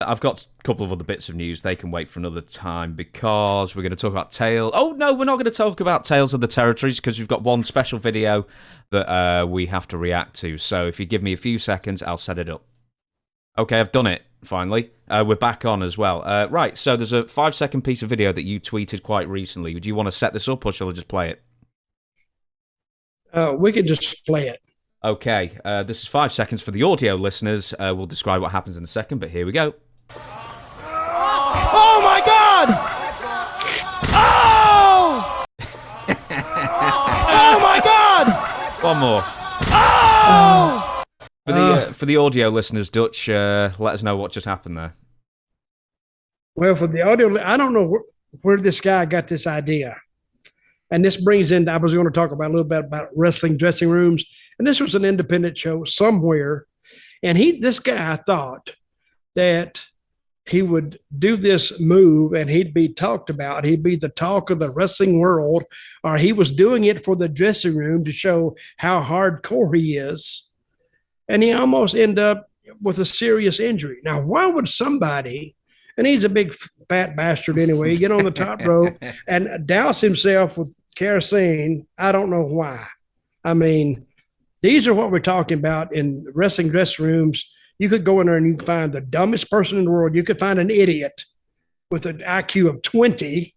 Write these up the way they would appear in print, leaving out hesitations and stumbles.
I've got a couple of other bits of news. They can wait for another time because we're going to talk about Tales. Oh, no, we're not going to talk about Tales of the Territories because we've got one special video that we have to react to. So if you give me a few seconds, I'll set it up. Okay, I've done it, finally. We're back on as well. Right, so there's a 5-second piece of video that you tweeted quite recently. Do you want to set this up or shall I just play it? We can just play it. Okay, this is 5 seconds for the audio listeners. We'll describe what happens in a second, but here we go. Oh my God! Oh! Oh my God! One more. Oh! For the audio listeners, Dutch, let us know what just happened there. Well, for the audio, I don't know where this guy got this idea. And this brings in, I was going to talk about a little bit about wrestling dressing rooms. And this was an independent show somewhere. And this guy thought that he would do this move and he'd be talked about. He'd be the talk of the wrestling world, or he was doing it for the dressing room to show how hardcore he is. And he almost ended up with a serious injury. Now, why would somebody, and he's a big fat bastard anyway, get on the top rope and douse himself with kerosene? I don't know why. I mean, these are what we're talking about in wrestling dressing rooms. You could go in there and you can find the dumbest person in the world. You could find an idiot with an IQ of 20,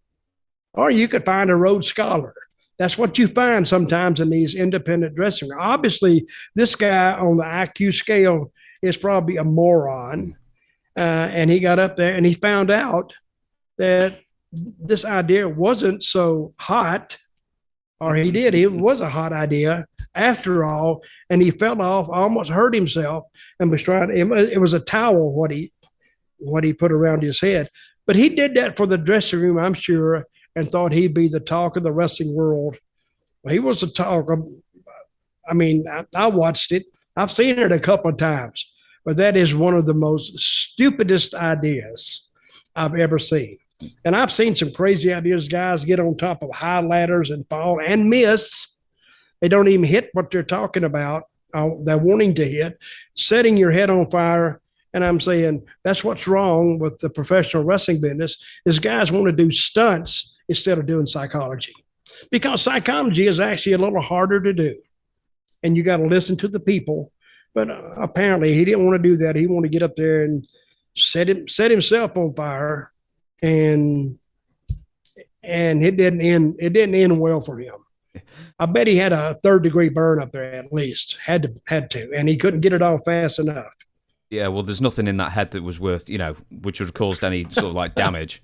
or you could find a Rhodes Scholar. That's what you find sometimes in these independent dressing rooms. Obviously, this guy on the IQ scale is probably a moron. And he got up there and he found out that this idea wasn't so hot, or he did. It was a hot idea after all, and he fell off, almost hurt himself, and was trying. It was a towel what he put around his head, but he did that for the dressing room, I'm sure, and thought he'd be the talk of the wrestling world. Well, he was the talk of. I mean, I watched it. I've seen it a couple of times, but that is one of the most stupidest ideas I've ever seen. And I've seen some crazy ideas. Guys get on top of high ladders and fall and miss. They don't even hit what they're talking about. They're wanting to hit, setting your head on fire. And I'm saying that's what's wrong with the professional wrestling business is guys want to do stunts instead of doing psychology, because psychology is actually a little harder to do. And you got to listen to the people. But apparently he didn't want to do that. He wanted to get up there and set himself on fire, and it didn't end well for him. I bet he had a 3rd-degree burn up there at least. Had to, and he couldn't get it off fast enough. Yeah, well, there's nothing in that head that was worth, which would have caused any sort of like damage.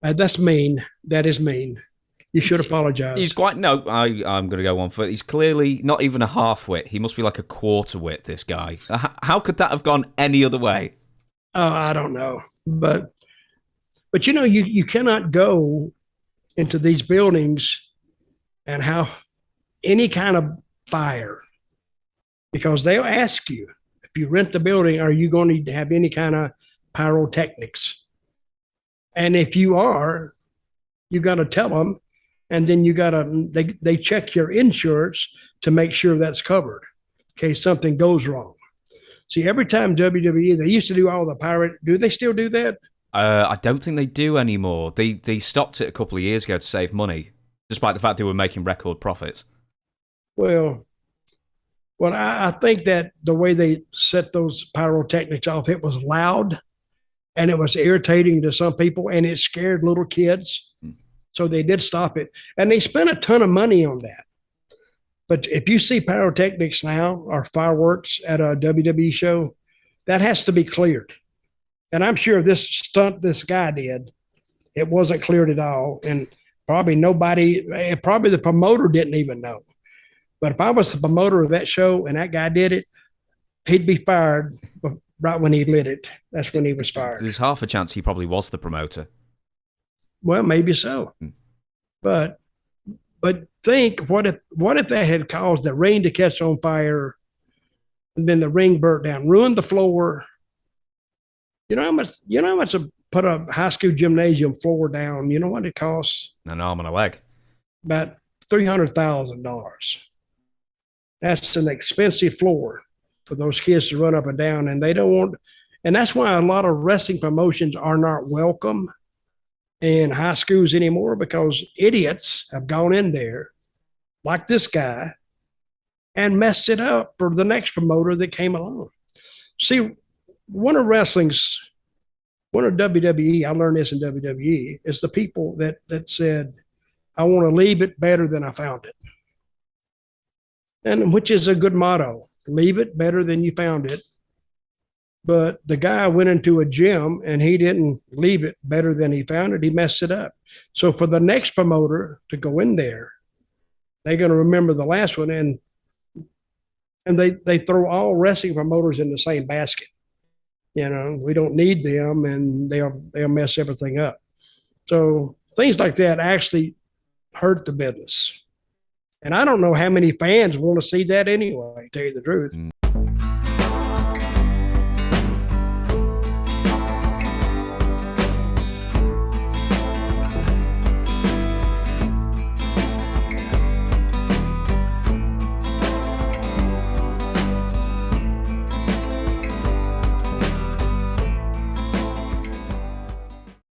That's mean. That is mean. You should apologize. He's quite, no, I'm going to go on for it. He's clearly not even a half-wit. He must be like a quarter-wit, this guy. How could that have gone any other way? Oh, I don't know. But you cannot go into these buildings and have any kind of fire, because they'll ask you, if you rent the building, are you going to have any kind of pyrotechnics? And if you are, you got to tell them, and then they check your insurance to make sure that's covered in case something goes wrong. See, every time WWE, they used to do all the pirate. Do they still do that? I don't think they do anymore. They stopped it a couple of years ago to save money, despite the fact they were making record profits. Well, I think that the way they set those pyrotechnics off, it was loud and it was irritating to some people, and it scared little kids. So they did stop it, and they spent a ton of money on that. But if you see pyrotechnics now or fireworks at a WWE show, that has to be cleared. And I'm sure this stunt this guy did, it wasn't cleared at all. And probably the promoter didn't even know. But if I was the promoter of that show and that guy did it, he'd be fired right when he lit it. That's when he was fired. There's half a chance he probably was the promoter. Well, maybe so. But think, what if that had caused the ring to catch on fire, and then the ring burnt down, ruined the floor? You know how much to put a high school gymnasium floor down? You know what it costs? An arm and a leg. About $300,000. That's an expensive floor for those kids to run up and down, and they don't want. And that's why a lot of wrestling promotions are not welcome in high schools anymore, because idiots have gone in there, like this guy, and messed it up for the next promoter that came along. See, one of WWE, I learned this in WWE, is the people that said, I want to leave it better than I found it. And which is a good motto. Leave it better than you found it. But the guy went into a gym and he didn't leave it better than he found it. He messed it up. So for the next promoter to go in there, they're going to remember the last one, and they throw all wrestling promoters in the same basket. You know, we don't need them, and they'll mess everything up. So things like that actually hurt the business. And I don't know how many fans want to see that anyway, to tell you the truth.